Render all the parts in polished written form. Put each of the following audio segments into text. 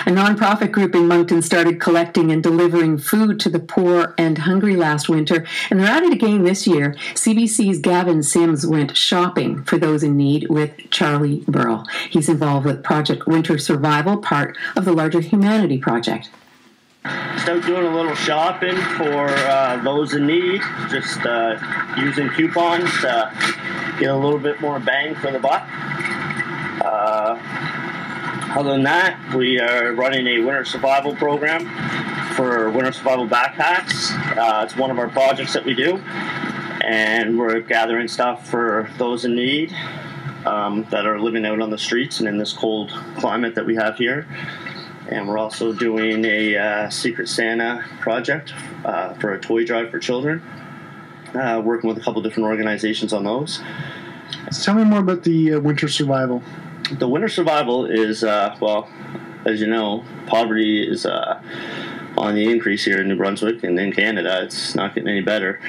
A nonprofit group in Moncton started collecting and delivering food to the poor and hungry last winter, and they're at it again this year. CBC's Gavin Sims went shopping for those in need with Charlie Burrell. He's involved with Project Winter Survival, part of the larger Humanity Project. Just out doing a little shopping for those in need, just using coupons to get a little bit more bang for the buck. Other than that, we are running a winter survival program for winter survival backpacks. It's one of our projects that we do, and we're gathering stuff for those in need that are living out on the streets and in this cold climate that we have here. And we're also doing a Secret Santa project for a toy drive for children, working with a couple different organizations on those. So tell me more about the winter survival. The winter survival is, well, as you know, poverty is on the increase here in New Brunswick and in Canada. It's not getting any better.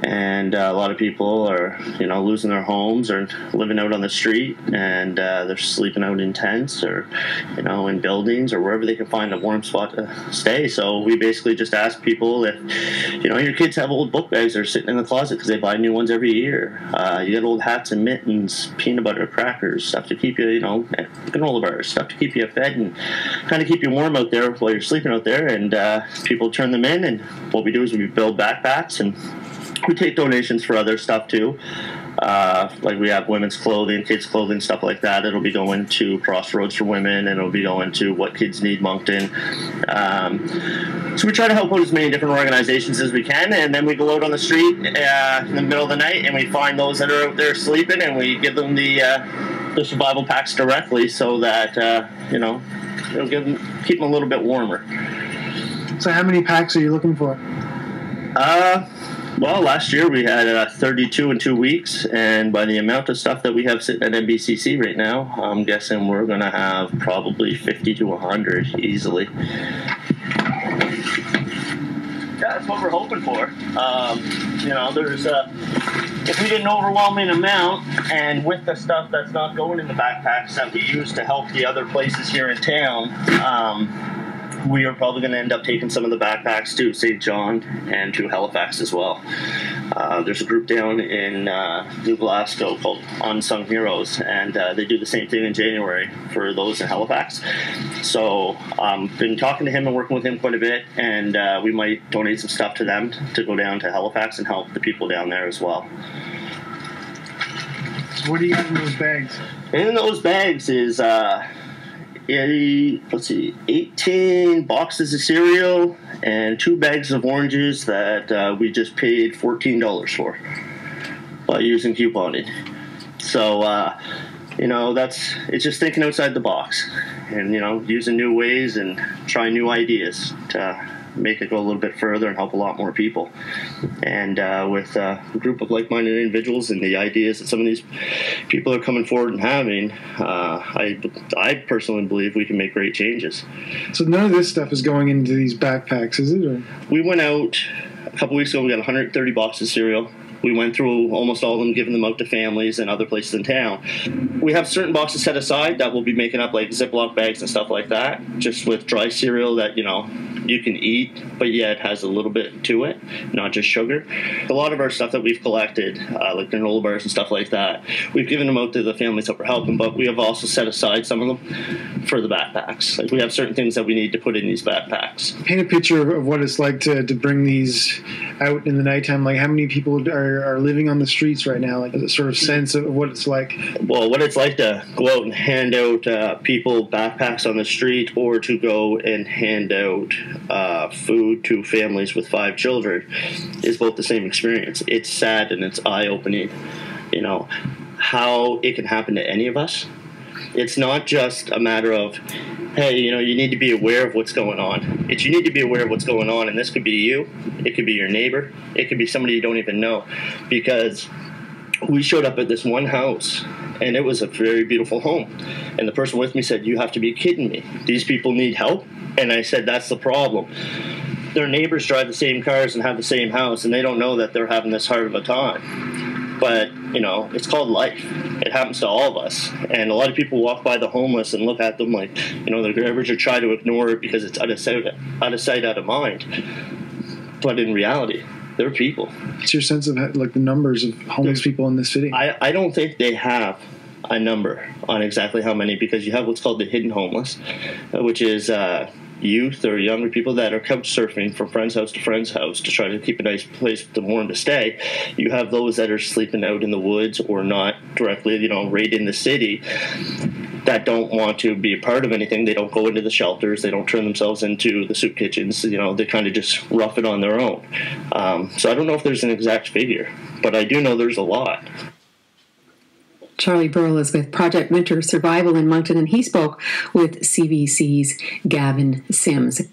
And a lot of people are, losing their homes or living out on the street, and they're sleeping out in tents or, in buildings or wherever they can find a warm spot to stay. So we basically just ask people if, your kids have old book bags that are sitting in the closet because they buy new ones every year. You got old hats and mittens, peanut butter, crackers, stuff to keep you, granola bars, stuff to keep you fed and kind of keep you warm out there while you're sleeping out there. And people turn them in, and what we do is we build backpacks, and we take donations for other stuff too. Like we have women's clothing, kids' clothing, stuff like that. It'll be going to Crossroads for Women, and it'll be going to What Kids Need Moncton. So we try to help out as many different organizations as we can, and then we go out on the street in the middle of the night, and we find those that are out there sleeping, and we give them the survival packs directly, so that it'll keep them a little bit warmer. So how many packs are you looking for? Well, last year we had 32 in 2 weeks, and by the amount of stuff that we have sitting at NBCC right now, I'm guessing we're going to have probably 50 to 100 easily. Yeah, that's what we're hoping for. There's if we get an overwhelming amount, and with the stuff that's not going in the backpacks that we use to help the other places here in town, we are probably going to end up taking some of the backpacks to St. John and to Halifax as well. There's a group down in New Glasgow called Unsung Heroes, and they do the same thing in January for those in Halifax. So I've been talking to him and working with him quite a bit, and we might donate some stuff to them to go down to Halifax and help the people down there as well. So what do you got in those bags? In those bags is 18 boxes of cereal and 2 bags of oranges that we just paid $14 for by using couponing. So, it's just thinking outside the box and, using new ways and trying new ideas to make it go a little bit further and help a lot more people. And with a group of like-minded individuals and the ideas that some of these people are coming forward and having, I personally believe we can make great changes. So none of this stuff is going into these backpacks, is it? Or? We went out a couple weeks ago. We got 130 boxes of cereal. We went through almost all of them, giving them out to families and other places in town. We have certain boxes set aside that we'll be making up like Ziploc bags and stuff like that, just with dry cereal that, you can eat, but yet has a little bit to it, not just sugar. A lot of our stuff that we've collected, like granola bars and stuff like that, we've given them out to the families that we're helping, but we have also set aside some of them for the backpacks. Like we have certain things that we need to put in these backpacks. Paint a picture of what it's like to bring these out in the nighttime. Like how many people are living on the streets right now? Like a sort of sense of what it's like. Well, what it's like to go out and hand out people backpacks on the street, or to go and hand out food to families with 5 children is both the same experience. It's sad and it's eye-opening, how it can happen to any of us. It's not just a matter of, hey, you need to be aware of what's going on. You need to be aware of what's going on, and this could be you, it could be your neighbor, it could be somebody you don't even know, because we showed up at this one house, and it was a very beautiful home, and the person with me said, "You have to be kidding me. These people need help?" And I said, "That's the problem. Their neighbors drive the same cars and have the same house, and they don't know that they're having this hard of a time." But, it's called life. It happens to all of us. And a lot of people walk by the homeless and look at them like, they're garbage, or try to ignore it because it's out of sight, out of mind. But in reality, they're people. What's your sense of the numbers of homeless people in this city? I don't think they have a number on exactly how many, because you have what's called the hidden homeless, which is youth or younger people that are couch surfing from friend's house to friend's house to try to keep a nice place warm to stay. You have those that are sleeping out in the woods or not directly, right in the city, that don't want to be a part of anything. They don't go into the shelters. They don't turn themselves into the soup kitchens. They kind of just rough it on their own. So I don't know if there's an exact figure, but I do know there's a lot. Charlie Burrell is with Project Winter Survival in Moncton, and he spoke with CBC's Gavin Sims.